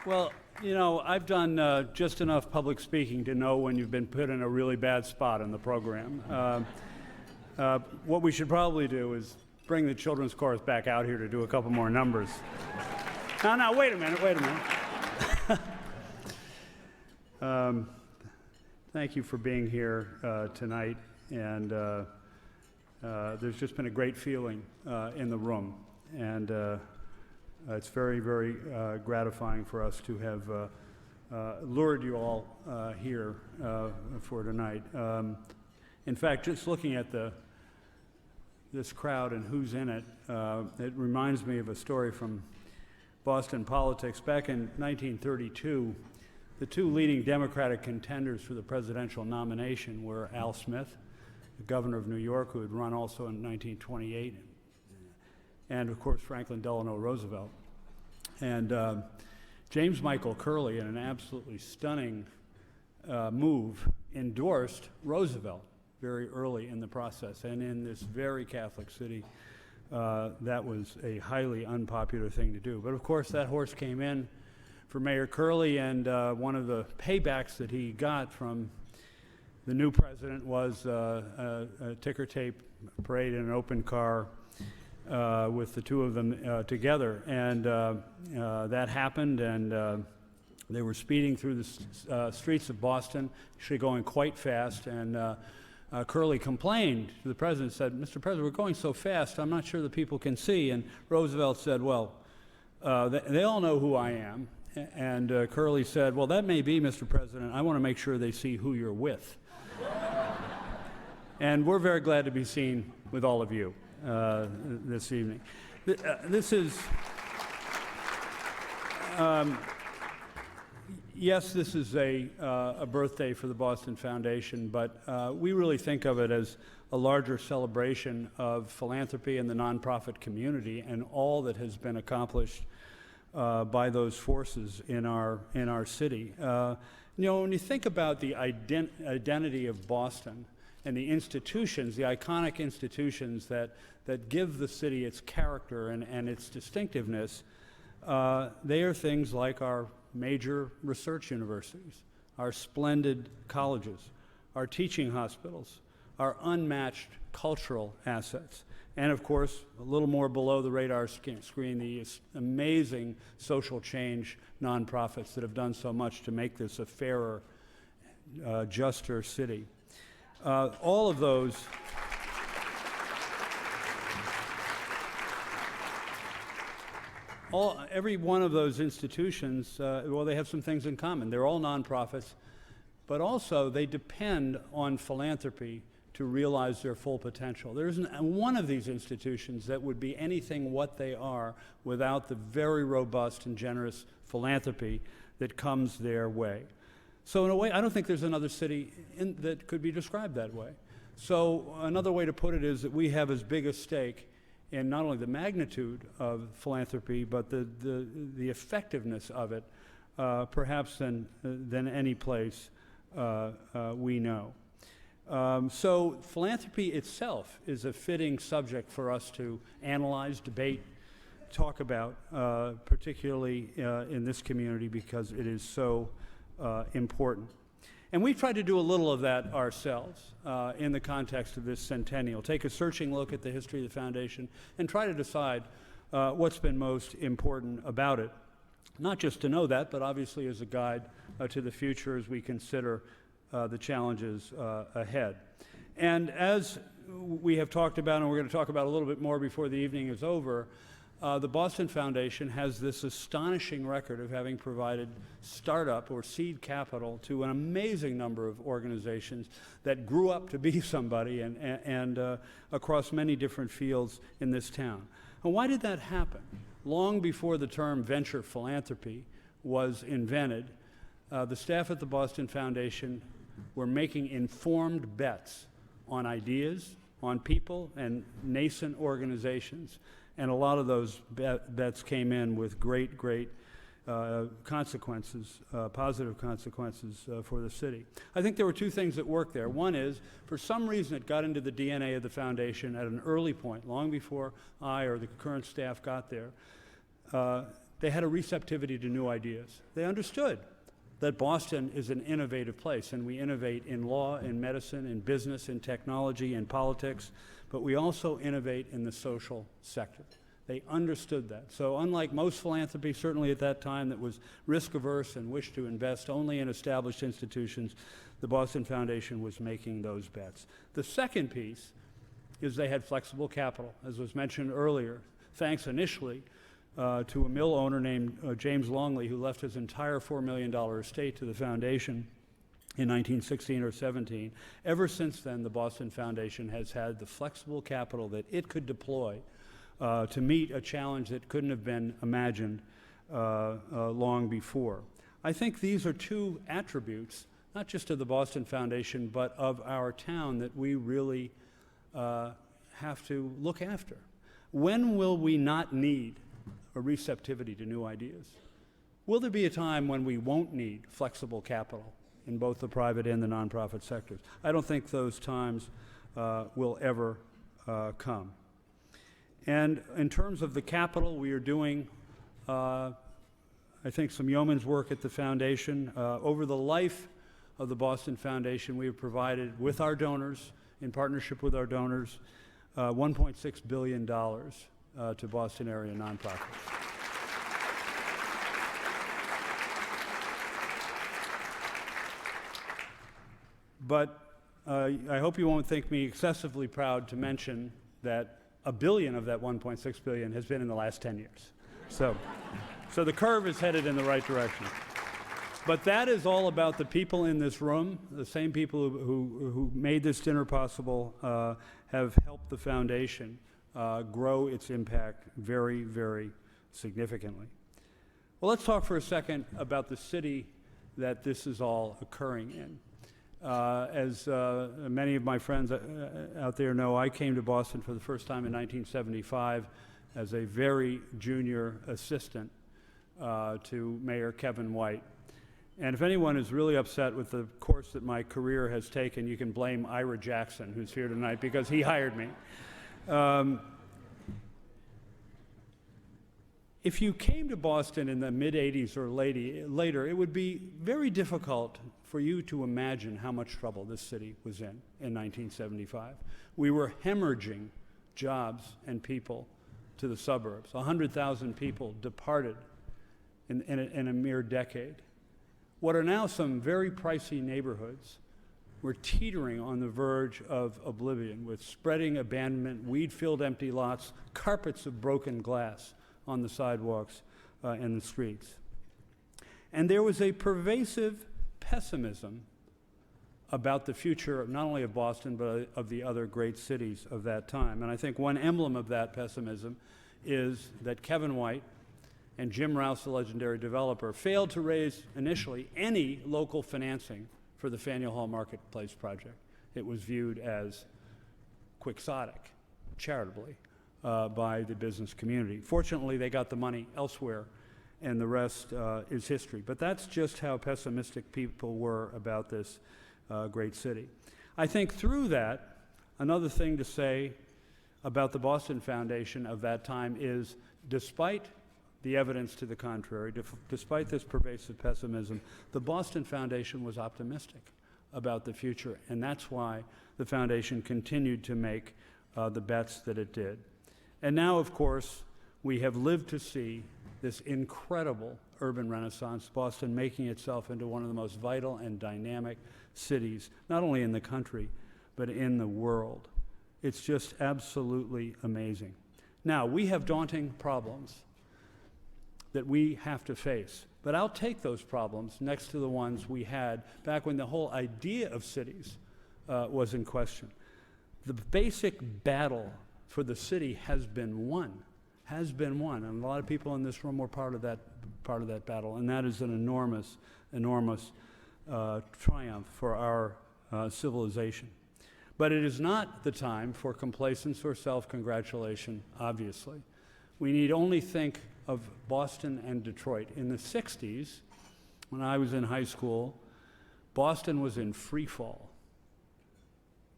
Well, you know, I've done just enough public speaking to know when you've been put in a really bad spot in the program. What we should probably do is bring the children's chorus back out here to do a couple more numbers. No, wait a minute. Thank you for being here tonight, and there's just been a great feeling in the room, and it's very, very gratifying for us to have lured you all here for tonight. In fact, just looking at this crowd and who's in it, it reminds me of a story from Boston politics. Back in 1932, the two leading Democratic contenders for the presidential nomination were Al Smith, the governor of New York, who had run also in 1928, and of course Franklin Delano Roosevelt. And James Michael Curley, in an absolutely stunning move, endorsed Roosevelt very early in the process. And in this very Catholic city, that was a highly unpopular thing to do. But of course, that horse came in for Mayor Curley, and one of the paybacks that he got from the new president was a ticker tape parade in an open car with the two of them together. And that happened, and they were speeding through the streets of Boston, actually going quite fast, and Curley complained to the president, said, "Mr. President, we're going so fast, I'm not sure the people can see." And Roosevelt said, "Well, they all know who I am." And Curley said, "Well, that may be, Mr. President. I want to make sure they see who you're with." And we're very glad to be seen with all of you this evening. Yes, this is a birthday for the Boston Foundation, but we really think of it as a larger celebration of philanthropy and the nonprofit community and all that has been accomplished by those forces in our city. You know, when you think about the identity of Boston and the institutions, the iconic institutions that give the city its character and its distinctiveness, they are things like our major research universities, our splendid colleges, our teaching hospitals, our unmatched cultural assets, and of course, a little more below the radar screen, the amazing social change nonprofits that have done so much to make this a fairer, juster city. All of those every one of those institutions, well, they have some things in common. They're all nonprofits, but also they depend on philanthropy to realize their full potential. There isn't one of these institutions that would be anything what they are without the very robust and generous philanthropy that comes their way. So in a way, I don't think there's another city that could be described that way. So another way to put it is that we have as big a stake in not only the magnitude of philanthropy, but the effectiveness of it, perhaps than any place we know. So philanthropy itself is a fitting subject for us to analyze, debate, talk about, particularly in this community, because it is so important. And we've tried to do a little of that ourselves in the context of this centennial. Take a searching look at the history of the foundation and try to decide what's been most important about it. Not just to know that, but obviously as a guide to the future as we consider the challenges ahead. And as we have talked about, and we're going to talk about a little bit more before the evening is over, the Boston Foundation has this astonishing record of having provided startup or seed capital to an amazing number of organizations that grew up to be somebody and across many different fields in this town. And why did that happen? Long before the term venture philanthropy was invented, the staff at the Boston Foundation were making informed bets on ideas, on people, and nascent organizations. And a lot of those bets came in with great consequences, positive consequences for the city. I think there were two things that worked there. One is, for some reason, it got into the DNA of the foundation at an early point, long before I or the current staff got there, they had a receptivity to new ideas. They understood that Boston is an innovative place, and we innovate in law, in medicine, in business, in technology, in politics, but we also innovate in the social sector. They understood that. So unlike most philanthropy, certainly at that time, that was risk-averse and wished to invest only in established institutions, the Boston Foundation was making those bets. The second piece is they had flexible capital, as was mentioned earlier, thanks initially to a mill owner named James Longley, who left his entire $4 million estate to the foundation in 1916 or 17. Ever since then, the Boston Foundation has had the flexible capital that it could deploy to meet a challenge that couldn't have been imagined long before. I think these are two attributes, not just of the Boston Foundation, but of our town that we really have to look after. When will we not need a receptivity to new ideas? Will there be a time when we won't need flexible capital in both the private and the nonprofit sectors? I don't think those times will ever come. And in terms of the capital, we are doing, I think, some yeoman's work at the foundation. Over the life of the Boston Foundation, we have provided, with our donors, in partnership with our donors, $1.6 billion to Boston area nonprofits. But I hope you won't think me excessively proud to mention that $1 billion of that $1.6 billion has been in the last 10 years. So the curve is headed in the right direction. But that is all about the people in this room. The same people who made this dinner possible have helped the foundation grow its impact very, very significantly. Well, let's talk for a second about the city that this is all occurring in. As many of my friends out there know, I came to Boston for the first time in 1975 as a very junior assistant to Mayor Kevin White. And if anyone is really upset with the course that my career has taken, you can blame Ira Jackson, who's here tonight, because he hired me. If you came to Boston in the mid-'80s or later, it would be very difficult for you to imagine how much trouble this city was in 1975. We were hemorrhaging jobs and people to the suburbs. 100,000 people departed in a mere decade. What are now some very pricey neighborhoods were teetering on the verge of oblivion, with spreading abandonment, weed-filled empty lots, carpets of broken glass on the sidewalks and the streets. And there was a pervasive pessimism about the future not only of Boston, but of the other great cities of that time. And I think one emblem of that pessimism is that Kevin White and Jim Rouse, the legendary developer, failed to raise initially any local financing for the Faneuil Hall Marketplace project. It was viewed as quixotic, charitably, by the business community. Fortunately, they got the money elsewhere, and the rest is history. But that's just how pessimistic people were about this great city. I think through that, another thing to say about the Boston Foundation of that time is, despite the evidence to the contrary, despite this pervasive pessimism, the Boston Foundation was optimistic about the future, and that's why the foundation continued to make the bets that it did. And now, of course, we have lived to see this incredible urban renaissance, Boston making itself into one of the most vital and dynamic cities, not only in the country, but in the world. It's just absolutely amazing. Now, we have daunting problems that we have to face, but I'll take those problems next to the ones we had back when the whole idea of cities was in question. The basic battle for the city has been won, and a lot of people in this room were part of that battle, and that is an enormous, enormous triumph for our civilization. But it is not the time for complacence or self-congratulation, obviously. We need only think of Boston and Detroit. In the 60s, when I was in high school, Boston was in free fall.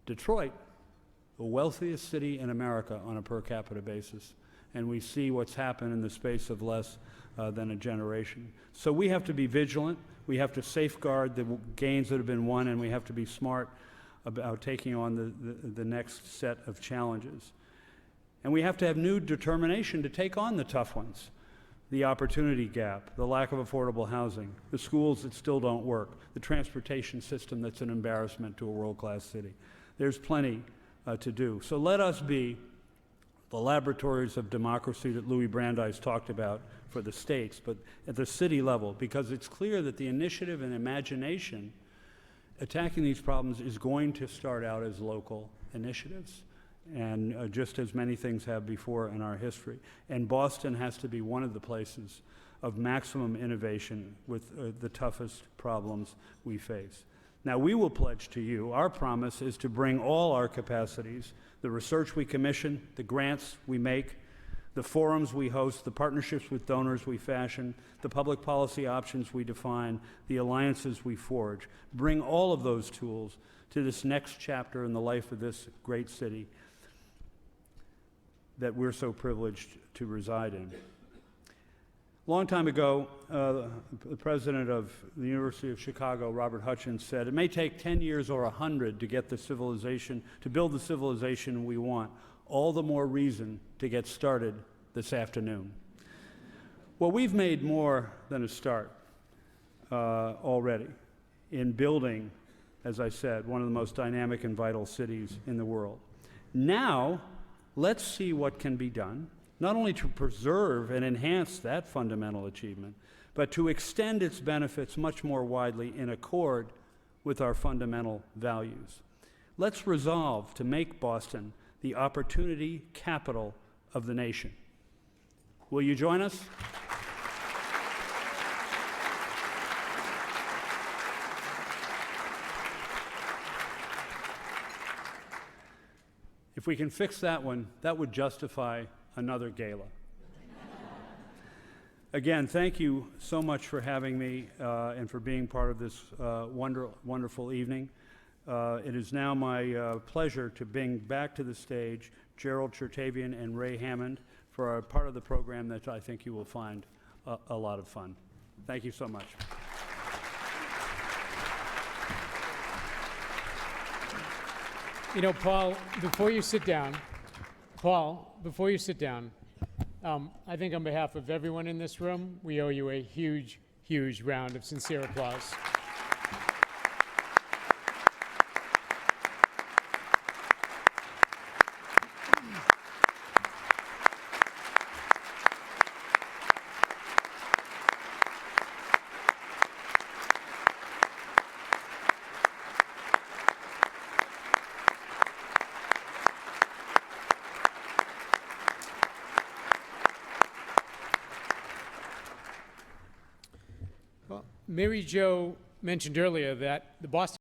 Detroit, the wealthiest city in America on a per capita basis, and we see what's happened in the space of less than a generation. So we have to be vigilant, we have to safeguard the gains that have been won, and we have to be smart about taking on the next set of challenges. And we have to have new determination to take on the tough ones. The opportunity gap, the lack of affordable housing, the schools that still don't work, the transportation system that's an embarrassment to a world-class city. There's plenty to do. So let us be the laboratories of democracy that Louis Brandeis talked about for the states, but at the city level, because it's clear that the initiative and imagination attacking these problems is going to start out as local initiatives, and just as many things have before in our history. And Boston has to be one of the places of maximum innovation with the toughest problems we face. Now, we will pledge to you, our promise is to bring all our capacities, the research we commission, the grants we make, the forums we host, the partnerships with donors we fashion, the public policy options we define, the alliances we forge, bring all of those tools to this next chapter in the life of this great city that we're so privileged to reside in. A long time ago, the president of the University of Chicago, Robert Hutchins, said, "It may take 10 years or 100 to get the civilization, to build the civilization we want. All the more reason to get started this afternoon." Well, we've made more than a start already in building, as I said, one of the most dynamic and vital cities in the world. Now, let's see what can be done, not only to preserve and enhance that fundamental achievement, but to extend its benefits much more widely in accord with our fundamental values. Let's resolve to make Boston the opportunity capital of the nation. Will you join us? If we can fix that one, that would justify another gala. Again, thank you so much for having me and for being part of this wonderful evening. It is now my pleasure to bring back to the stage Gerald Chertavian and Ray Hammond for a part of the program that I think you will find a lot of fun. Thank you so much. You know, Paul, before you sit down, I think on behalf of everyone in this room, we owe you a huge, huge round of sincere applause. Mary Jo mentioned earlier that the Boston